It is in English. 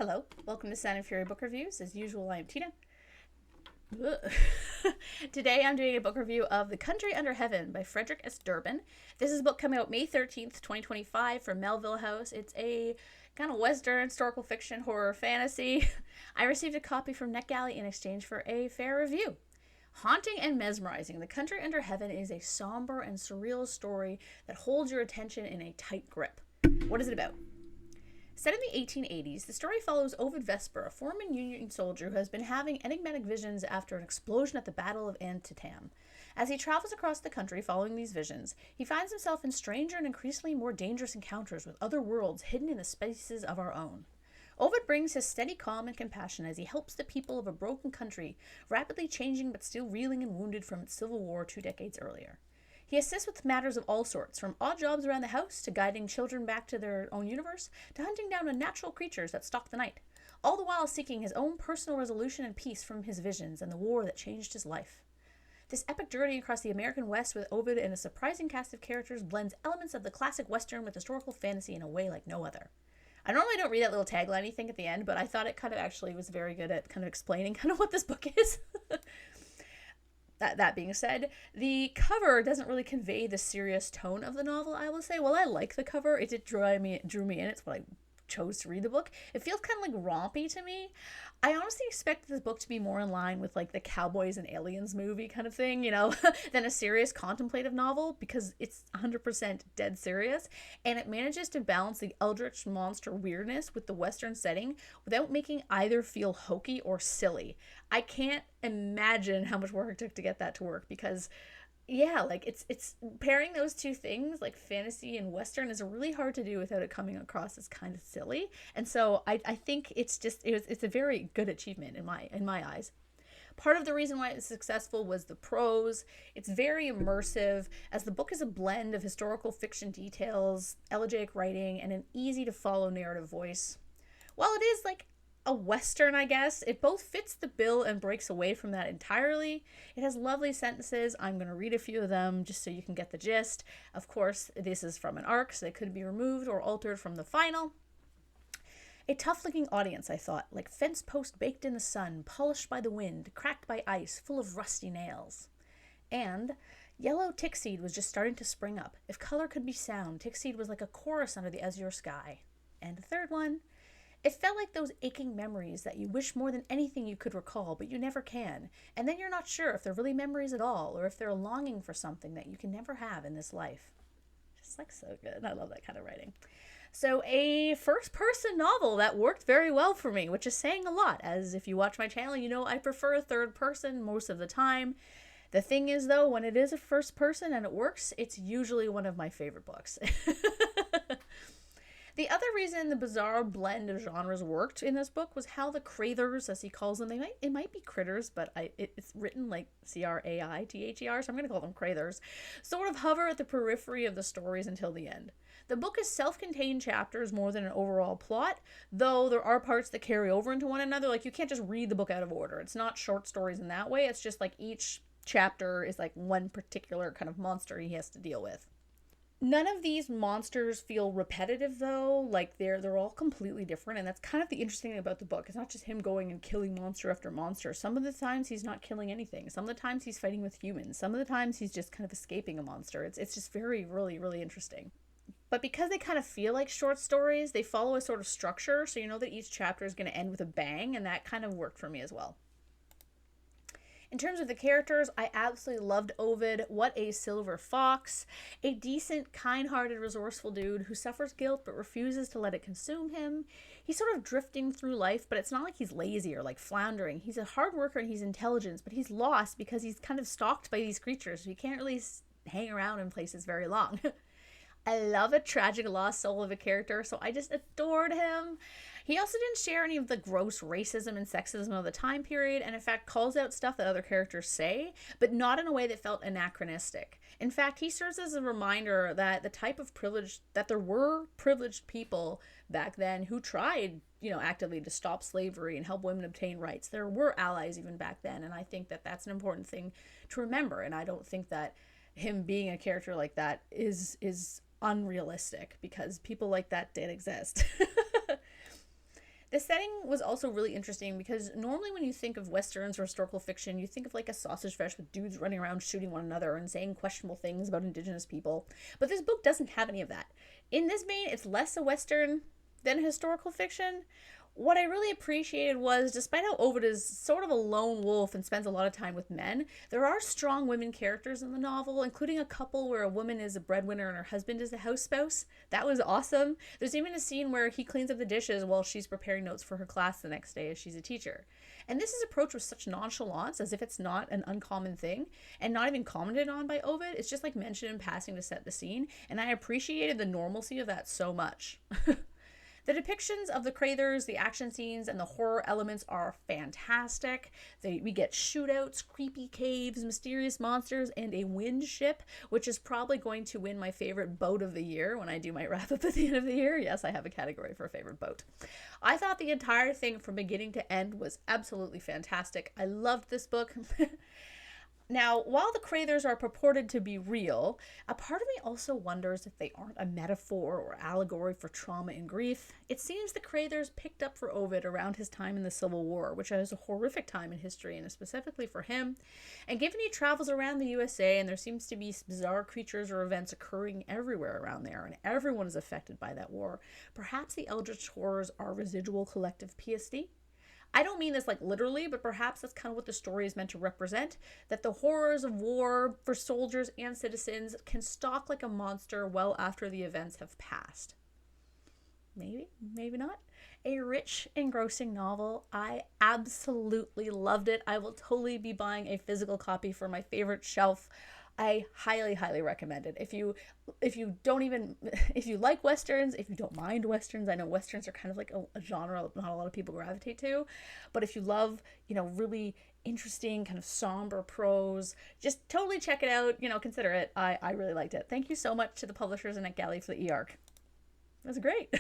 Hello, welcome to Sound and Fury Book Reviews. As usual, I am Tina. Today I'm doing a book review of The Country Under Heaven by Frederic S. Durbin. This is a book coming out May 13th, 2025 from Melville House. It's a kind of Western, historical fiction, horror, fantasy. I received a copy from NetGalley in exchange for a fair review. Haunting and mesmerizing, The Country Under Heaven is a somber and surreal story that holds your attention in a tight grip. What is it about? Set in the 1880s, the story follows Ovid Vesper, a former Union soldier who has been having enigmatic visions after an explosion at the Battle of Antietam. As he travels across the country following these visions, he finds himself in stranger and increasingly more dangerous encounters with other worlds hidden in the spaces of our own. Ovid brings his steady calm and compassion as he helps the people of a broken country, rapidly changing but still reeling and wounded from its civil war 2 decades earlier. He assists with matters of all sorts, from odd jobs around the house to guiding children back to their own universe to hunting down unnatural creatures that stalk the night, all the while seeking his own personal resolution and peace from his visions and the war that changed his life. This epic journey across the American West with Ovid and a surprising cast of characters blends elements of the classic Western with historical fantasy in a way like no other. I normally don't read that little tagline thing at the end, but I thought it kind of actually was very good at kind of explaining kind of what this book is. That being said, the cover doesn't really convey the serious tone of the novel, I will say. While I like the cover, it did drew me in. It's what I chose to read the book. It feels kind of like rompy to me. I honestly expected this book to be more in line with like the Cowboys and Aliens movie kind of thing, than a serious contemplative novel, because it's 100% dead serious, and it manages to balance the eldritch monster weirdness with the Western setting without making either feel hokey or silly. I can't imagine how much work it took to get that to work, because yeah, like it's pairing those two things, like fantasy and Western, is really hard to do without it coming across as kind of silly. And so I think it's a very good achievement in my eyes. Part of the reason why it's successful was the prose. It's very immersive, as the book is a blend of historical fiction details, elegiac writing, and an easy to follow narrative voice. While it is like a Western, I guess, it both fits the bill and breaks away from that entirely. It has lovely sentences. I'm going to read a few of them just so you can get the gist. Of course, this is from an arc, so they could be removed or altered from the final. A tough-looking audience, I thought, like fence post baked in the sun, polished by the wind, cracked by ice, full of rusty nails. And yellow tickseed was just starting to spring up. If color could be sound, tickseed was like a chorus under the azure sky. And the third one, it felt like those aching memories that you wish more than anything you could recall, but you never can. And then you're not sure if they're really memories at all, or if they're a longing for something that you can never have in this life. Just like so good. I love that kind of writing. So a first-person novel that worked very well for me, which is saying a lot, as if you watch my channel, you know I prefer a third person most of the time. The thing is, though, when it is a first person and it works, it's usually one of my favorite books. The other reason the bizarre blend of genres worked in this book was how the Craithers, as he calls them, it might be critters, but it's written like Craither, so I'm going to call them Craithers, sort of hover at the periphery of the stories until the end. The book is self-contained chapters more than an overall plot, though there are parts that carry over into one another. Like, you can't just read the book out of order. It's not short stories in that way. It's just like each chapter is like one particular kind of monster he has to deal with. None of these monsters feel repetitive, though. Like, they're all completely different, and that's kind of the interesting thing about the book. It's not just him going and killing monster after monster. Some of the times he's not killing anything. Some of the times he's fighting with humans. Some of the times he's just kind of escaping a monster. It's just very, really, really interesting. But because they kind of feel like short stories, they follow a sort of structure, so you know that each chapter is going to end with a bang, and that kind of worked for me as well. In terms of the characters, I absolutely loved Ovid. What a silver fox. A decent, kind-hearted, resourceful dude who suffers guilt but refuses to let it consume him. He's sort of drifting through life, but it's not like he's lazy or like floundering. He's a hard worker and he's intelligent, but he's lost because he's kind of stalked by these creatures, so he can't really hang around in places very long. I love a tragic lost soul of a character, so I just adored him. He also didn't share any of the gross racism and sexism of the time period, and in fact calls out stuff that other characters say, but not in a way that felt anachronistic. In fact, he serves as a reminder that the type of privilege, that there were privileged people back then who tried, actively to stop slavery and help women obtain rights. There were allies even back then, and I think that that's an important thing to remember, and I don't think that him being a character like that is unrealistic, because people like that did exist. The setting was also really interesting because normally when you think of westerns or historical fiction, you think of like a sausage fest with dudes running around shooting one another and saying questionable things about indigenous people. But this book doesn't have any of that. In this vein, it's less a western than a historical fiction. What I really appreciated was, despite how Ovid is sort of a lone wolf and spends a lot of time with men, there are strong women characters in the novel, including a couple where a woman is a breadwinner and her husband is a house spouse. That was awesome. There's even a scene where he cleans up the dishes while she's preparing notes for her class the next day as she's a teacher. And this is approached with such nonchalance, as if it's not an uncommon thing, and not even commented on by Ovid. It's just like mentioned in passing to set the scene, and I appreciated the normalcy of that so much. The depictions of the Craithers, the action scenes, and the horror elements are fantastic. We get shootouts, creepy caves, mysterious monsters, and a wind ship, which is probably going to win my favorite boat of the year when I do my wrap up at the end of the year. Yes, I have a category for a favorite boat. I thought the entire thing from beginning to end was absolutely fantastic. I loved this book. Now, while the Craithers are purported to be real, a part of me also wonders if they aren't a metaphor or allegory for trauma and grief. It seems the Craithers picked up for Ovid around his time in the Civil War, which is a horrific time in history and specifically for him. And given he travels around the USA and there seems to be bizarre creatures or events occurring everywhere around there and everyone is affected by that war, perhaps the Eldritch Horrors are residual collective PSD? I don't mean this like literally, but perhaps that's kind of what the story is meant to represent, that the horrors of war for soldiers and citizens can stalk like a monster well after the events have passed. Maybe, maybe not. A rich, engrossing novel. I absolutely loved it. I will totally be buying a physical copy for my favorite shelf. I highly, highly recommend it. If you if you like westerns, if you don't mind westerns, I know westerns are kind of like a genre not a lot of people gravitate to, but if you love, really interesting kind of somber prose, just totally check it out. Consider it. I really liked it. Thank you so much to the publishers and NetGalley for the e-arc. That's great.